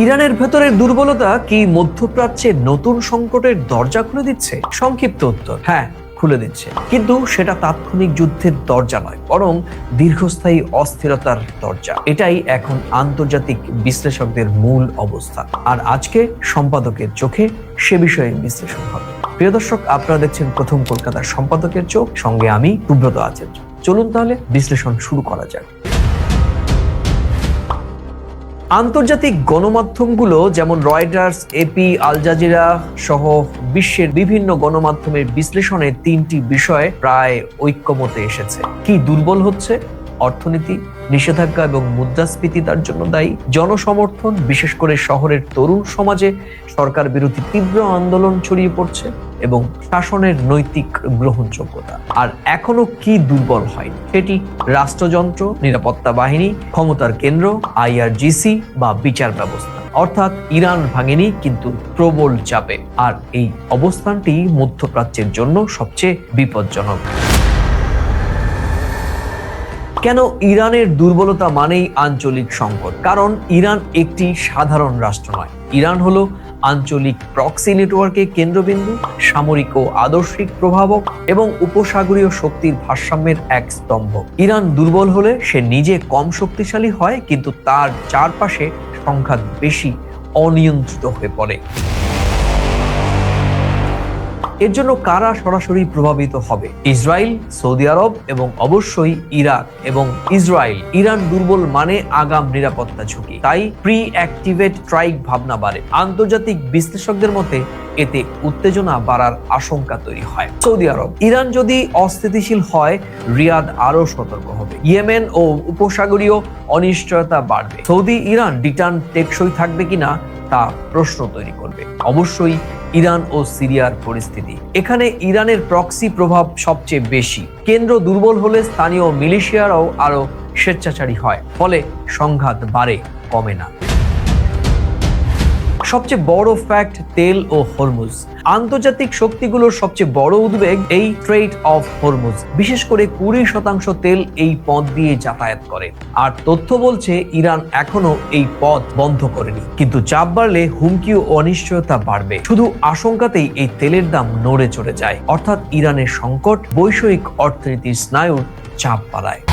ইরানের ভেতরের দুর্বলতা কি মধ্যপ্রাচ্যে নতুন সংকটের দরজা খুলে দিচ্ছে? সংক্ষিপ্ত উত্তর, হ্যাঁ, খুলে দিচ্ছে, কিন্তু সেটা তাৎক্ষণিক যুদ্ধের দরজা নয়, বরং দীর্ঘস্থায়ী অস্থিরতার দরজা। এটাই এখন আন্তর্জাতিক বিশ্লেষকদের মূল অবস্থা। আর আজকে সম্পাদকের চোখে সে বিষয়ে বিশ্লেষণ হবে। প্রিয় দর্শক, আপনারা দেখছেন প্রথম কলকাতার সম্পাদকের চোখ, সঙ্গে আমি সুব্রত আচার্য। চলুন তাহলে বিশ্লেষণ শুরু করা যাক। আন্তর্জাতিক গণমাধ্যমগুলো যেমন রয়টার্স, এপি, আল জাজিরা সহ বিশ্বের বিভিন্ন গণমাধ্যমের বিশ্লেষণে তিনটি বিষয় প্রায় ঐক্যমতে এসেছে। কি দুর্বল হচ্ছে? অর্থনীতি, নিষেধাজ্ঞা এবং মুদ্রাস্ফীতি তার জন্য দায়ী। জনসমর্থন, বিশেষ করে শহরের তরুণ সমাজে সরকার বিরোধী তীব্র আন্দোলন ছড়িয়ে পড়ছে, এবং শাসনের নৈতিক গ্রহণযোগ্যতা। আর এখনো কি দুর্বল হয়নি সেটি রাষ্ট্রযন্ত্র, নিরাপত্তা বাহিনী, ক্ষমতার কেন্দ্র, আইআরজিসি বা বিচার ব্যবস্থা। অর্থাৎ ইরান ভাঙেনি, কিন্তু প্রবল চাপে। আর এই অবস্থানটি মধ্যপ্রাচ্যের জন্য সবচেয়ে বিপজ্জনক। কেন ইরানের দুর্বলতা মানেই আঞ্চলিক সংকট? কারণ ইরান একটি সাধারণ রাষ্ট্র নয়। ইরান হলো আঞ্চলিক প্রক্সি নেটওয়ার্কের কেন্দ্রবিন্দু, সামরিক ও আদর্শিক প্রভাবক এবং উপসাগরীয় শক্তির ভারসাম্যের এক স্তম্ভ। ইরান দুর্বল হলে সে নিজে কম শক্তিশালী হয়, কিন্তু তার চারপাশে সংঘাত বেশি অনিয়ন্ত্রিত হয়ে পড়ে। এর জন্য কারা সরাসরি প্রভাবিত হবে? ইসরায়েল, সৌদি আরব এবং অবশ্যই ইরাক এবং ইসরায়েল। ইরান দুর্বল মানে আগাম নিরাপত্তা ঝুঁকি, তাই প্রি অ্যাক্টিভেট স্ট্রাইক ভাবনা বাড়ে। আন্তর্জাতিক বিশ্লেষকদের মতে এতে উত্তেজনা বাড়ার আশঙ্কা তৈরি হয়। সৌদি আরব, ইরান যদি অস্থিতিশীল হয়, রিয়াদ আরো সতর্ক হবে। ইয়েমেন ও উপসাগরীয় অনিশ্চয়তা বাড়বে। সৌদি ইরান রিটার্ন টেকসই থাকবে কিনা তা প্রশ্ন তৈরি করবে। অবশ্যই ইরান ও সিরিয়ার পরিস্থিতি, এখানে ইরানের প্রক্সি প্রভাব সবচেয়ে বেশি। কেন্দ্র দুর্বল হলে স্থানীয় মিলিশিয়ারাও আরো স্বেচ্ছাচারী হয়, ফলে সংঘাত বাড়ে, কমে না। সবচেয়ে বড় ফ্যাক্ট, তেল ও হরমুজ। আন্তর্জাতিক শক্তিগুলোর সবচেয়ে বড় উদ্বেগ এই স্ট্রেইট অফ হরমুজ। বিশেষ করে 20% তেল এই পথ দিয়ে যাতায়াত করে। আর তথ্য বলছে ইরান এখনো এই পথ বন্ধ করেনি, কিন্তু চাপ বাড়লে হুমকি ও অনিশ্চয়তা বাড়বে। শুধু আশঙ্কাতেই এই তেলের দাম নড়ে চড়ে যায়। অর্থাৎ ইরানের সংকট বৈশ্বিক অর্থনীতির স্নায়ুর চাপ বাড়ায়।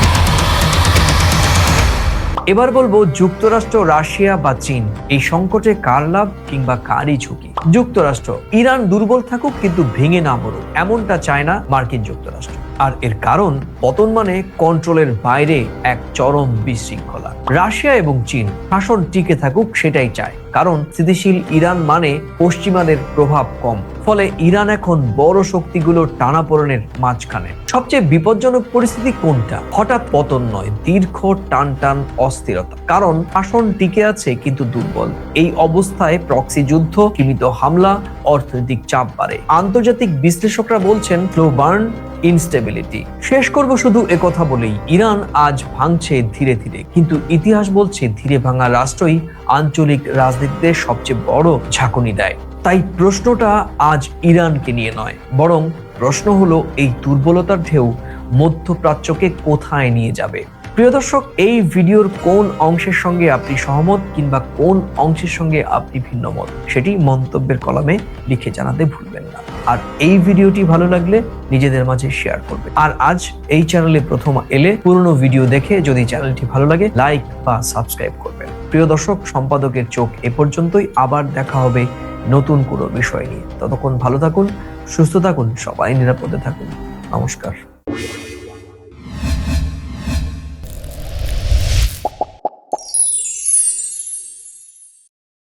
এবার বলবো যুক্তরাষ্ট্র, রাশিয়া বা চীন। এই সংকটে কার লাভ কিংবা কারই ঝুঁকি? যুক্তরাষ্ট্র। ইরান দুর্বল থাকুক, কিন্তু ভেঙে না পড়ুক, এমনটা চায় না মার্কিন যুক্তরাষ্ট্র। আর এর কারণ পতন মানে কন্ট্রোলের বাইরে এক চরম বিশৃঙ্খলা। রাশিয়া এবং চীন শাসন টিকে থাকুক, সেটাই চায়, কারণ স্থিতিশীল ইরান মানে পশ্চিমাদের প্রভাব কম। ফলে ইরান এখন বড় শক্তিগুলোর টানাপোড়েনের মাঝখানে। সবচেয়ে বিপজ্জনক পরিস্থিতি কোনটা? হঠাৎ পতন নয়, দীর্ঘ টান অস্থিরতা। কারণ শাসন টিকে আছে কিন্তু দুর্বল। এই অবস্থায় প্রক্সি যুদ্ধ, সীমিত হামলা, অর্থনৈতিক চাপ বাড়ে। আন্তর্জাতিক বিশ্লেষকরা বলছেন স্লো বার্ন, ইনস্টেবিলিটি। শেষ করব শুধু একথা বলেই, ইরান আজ ভাঙছে ধীরে ধীরে, কিন্তু ইতিহাস বলছে ধীরে ভাঙা রাষ্ট্রই আঞ্চলিক রাজনীতিতে সবচেয়ে বড় ঝাঁকুনি দেয়। তাই প্রশ্নটা আজ ইরানকে নিয়ে নয়, বরং প্রশ্ন হলো এই দুর্বলতার ঢেউ মধ্যপ্রাচ্যকে কোথায় নিয়ে যাবে। প্রিয় দর্শক, এই ভিডিওর কোন অংশের সঙ্গে আপনি সহমত কিংবা কোন অংশের সঙ্গে আপনি ভিন্ন মত, সেটি মন্তব্যের কলামে লিখে জানাতে ভুলবেন না। আর এই ভিডিওটি ভালো লাগলে নিজেদের মাঝে শেয়ার করবেন। আর আজ এই চ্যানেলে প্রথম এলে পুরনো ভিডিও দেখে যদি চ্যানেলটি ভালো লাগে লাইক বা সাবস্ক্রাইব করবেন। প্রিয় দর্শক, সম্পাদকের চোখ এ পর্যন্তই। আবার দেখা হবে নতুন কোনো বিষয় নিয়ে। ততক্ষণ ভালো থাকুন, সুস্থ থাকুন, সবাই নিরাপদে থাকুন। নমস্কার।